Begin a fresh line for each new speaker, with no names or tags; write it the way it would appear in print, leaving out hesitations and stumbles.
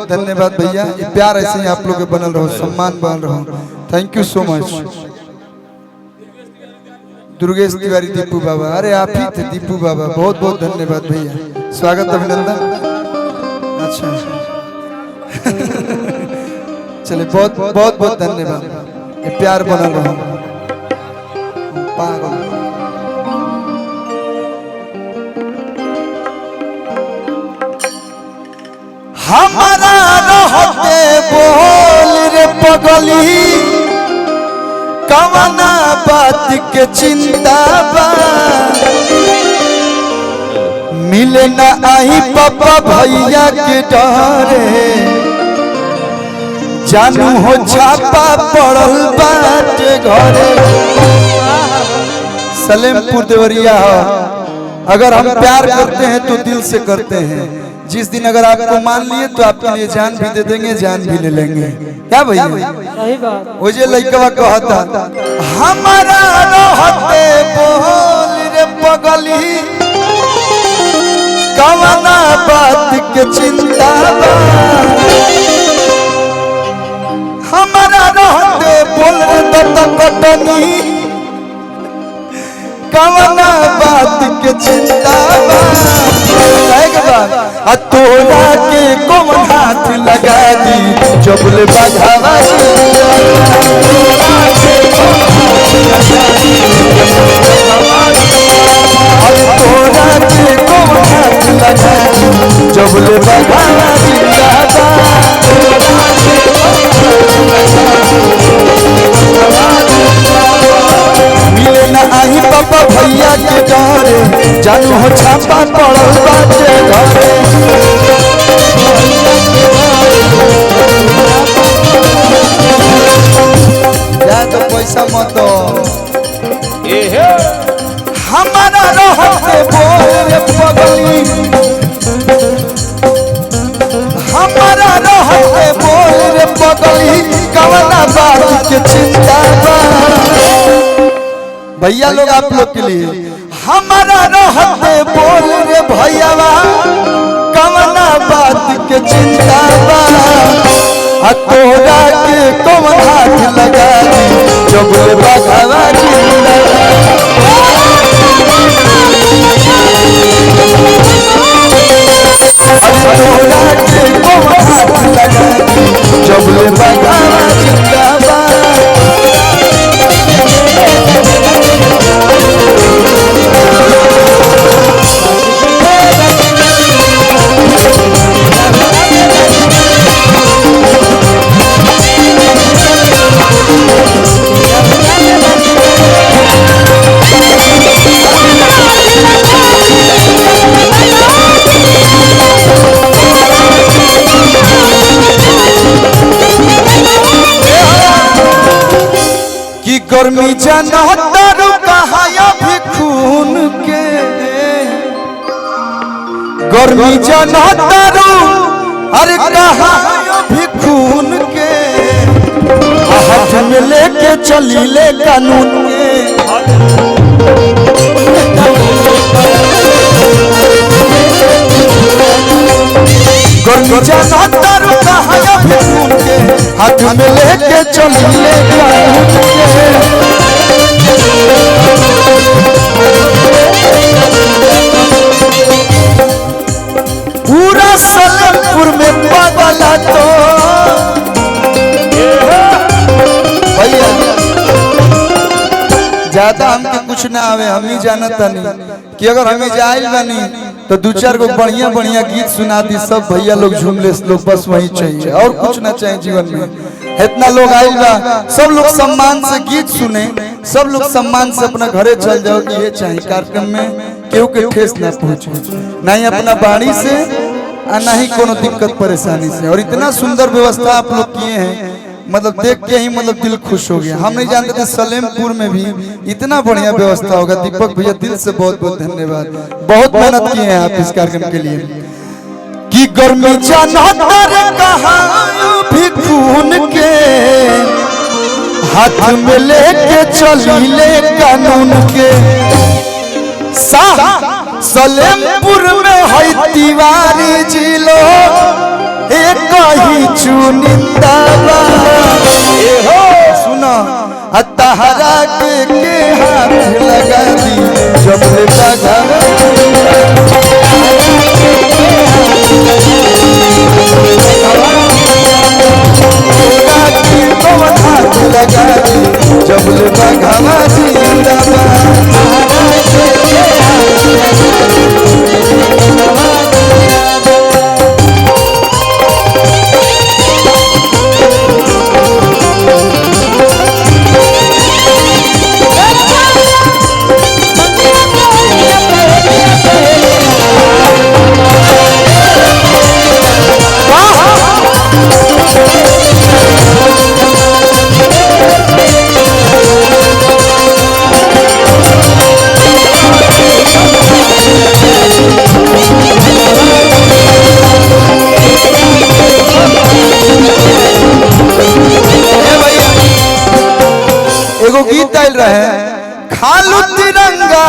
धन्यवाद भैया, प्यार ऐसे ही आप लोग के बनल रहो, सम्मान बन रहो। Thank you so much. Durgesh Tiwari Deepu बाबा, अरे आप ही थे दीपू बाबा, बहुत बहुत धन्यवाद भैया, स्वागत अभिनंदन। अच्छा चले बहुत बहुत बहुत धन्यवाद, प्यार बनल रहो। हमारा रहते बोल रे पगली, कवना बात के चिंता बा, मिले ना आई पापा भैया के डरे, जानू हो छापा पड़ल बाटे घरे। सलेमपुर देवरिया, अगर हम प्यार करते हैं तो दिल से करते हैं। जिस दिन अगर आपको मान लिए तो आपके लिए जान भी दे देंगे, जान भी ले लेंगे। क्या भैया सही बात। वो जे लइकवा कहता हमारा रहते बोल रे पगली, कवना बात के चिंता बा, हमारा रहते बोल रे कटनी, कवना बात के चिंता बा। तोरा के कौन हाथ लगा दी जबले बजावा, तोरा के कौन हाथ लगा दी जबले बजावा मिले ना आई पापा भैया के डरे, जानू हो छापा पड़ल बाटे घरे। जा तो पैसा मत हमारा रहते बोल पगली, हमारा रहते बोल पगली, कवना बात के चिंता बा। भैया लोग आप लोग के लिए हमारा रहते बोल रे भैयावा, कवना बात के चिंता बा, तोरा के कौन हाथ लगा दी जब बघवा जिंदा, तोरा के कौन हाथ लगा दी जब बघवा जिंदा बा। गर्मी जनहतारू कहाया भी खून के, गर्मी जनहतारू अरे कहाया भी खून के, हाथ में लेके चली ले कानून के। गर्मी जनहतारू कहाया भी खून के, हाथ में लेके चली ले कानून के। पूरा सलेमपुर में पागला तो भैया ज्यादा हमके कुछ ना आवे, हम ही जानता नहीं कि अगर हमें जाइल बनी तो दो चार को बढ़िया बढ़िया गीत सुना दी, सब भैया लोग झूम ले लोग, बस वही चाहिए और कुछ ना चाहिए जीवन में। इतना लोग आइल बा, सब लोग सम्मान से गीत सुने, सब लोग सम्मान से अपना घरे चल जाओ, ये चाहिए कार्यक्रम में केहू के ठेस ना पहुंचे, ना ही अपना बाड़ी से और ना ही कोनो दिक्कत परेशानी से। और इतना सुंदर व्यवस्था आप लोग किए हैं, मतलब देख के ही मतलब दिल खुश हो गया। हम नहीं जानते थे सलेमपुर में भी इतना बढ़िया व्यवस्था होगा। दीपक भैया दिल से बहुत बहुत धन्यवाद, बहुत मेहनत किए हैं आप इस कार्यक्रम के लिए। कि गर्मी जानतर कहां भी खून के, हाथ में लेके चली ले कानून के। सलेमपुर में है तिवारी जिलो एक ही चुनिंदा बा ए हो सुना तहरा के हाथ लगा दी जब लेता घर हाथ लगा दी जब लेता घावा एगो गीत आयल रहे खालू तिरंगा